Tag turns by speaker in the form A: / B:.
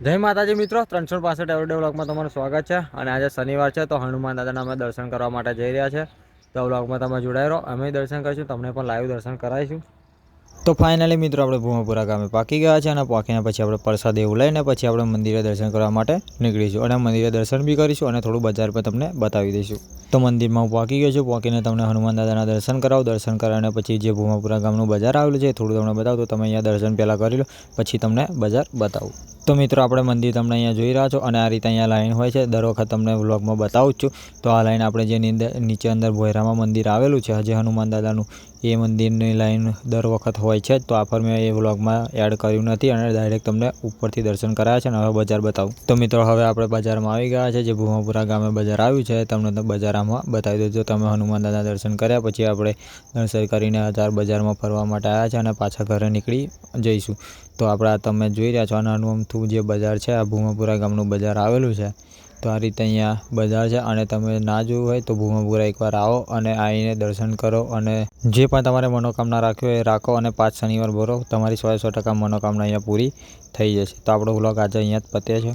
A: જય માતાજી મિત્રો, 365 એવરીડે વ્લોગમાં તમારું સ્વાગત છે. અને આજે શનિવાર છે તો હનુમાન દાદાના અમે દર્શન કરવા માટે જઈ રહ્યા છે. તો વ્લોગમાં તમે જોડાઈ રહો, અમે દર્શન કરીશું, તમને પણ લાઈવ દર્શન કરાવીશું. તો ફાઇનલી મિત્રો આપણે ભૂમાપુરા ગામે પાકી ગયા છે અને પાકીને પછી આપણે પ્રસાદ એવું લઈને પછી આપણે મંદિરે દર્શન કરવા માટે નીકળીશું અને મંદિરે દર્શન બી કરીશું અને થોડું બજાર પર તમને બતાવી દઈશું. તો મંદિરમાં હું પહોંચી ગયો છું. પહોંચીને તમને હનુમાન દાદાના દર્શન કરાવું. દર્શન કરાવીને પછી જે ભૂમાપુરા ગામનું બજાર આવેલું છે થોડું તમને બતાવું. તો તમે અહીંયા દર્શન પહેલાં કરી લો, પછી તમને બજાર બતાવું. તો મિત્રો આપણે મંદિર તમને અહીંયા જોઈ રહ્યા છો અને આ રીતે અહીંયા લાઈન હોય છે. દર વખત તમને વ્લોગમાં બતાવું જ છું. તો આ લાઈન આપણે જે નીચે અંદર ભોયરામાં મંદિર આવેલું છે જે હનુમાન દાદાનું, એ મંદિરની લાઈન દર વખત હોય છે. તો આ ફર મેં એ વ્લોગમાં એડ કર્યું નથી અને ડાયરેક્ટ તમને ઉપરથી દર્શન કરાયા છે અને હવે બજાર બતાવું. તો મિત્રો હવે આપણે બજારમાં આવી ગયા છે. જે ભૂમાપુરા ગામે બજાર આવ્યું છે તમને બજાર આમાં બતાવી દઉં. જો તમે હનુમાન દાદા દર્શન કર્યા પછી આપણે દર્શન કરીને બજારમાં ફરવા માટે આવ્યા છે અને પાછા ઘરે નીકળી જઈશું. તો આપણે તમે જોઈ રહ્યા છો નાનું અમથું જે બજાર છે, આ ભૂમાપુરા ગામનું બજાર આવેલું છે. તો આ રીતે અહીંયા બજાર છે અને તમે ના જોયું હોય તો ભૂમાપુરા એકવાર આવો અને આવીને દર્શન કરો અને જે પણ તમારે મનોકામના રાખવી હોય એ રાખો અને 5 શનિવાર ભરો, તમારી 100% મનોકામના અહીંયા પૂરી થઈ જશે. તો આપણો વ્લોગ આજે અહીંયા જ પતે છે.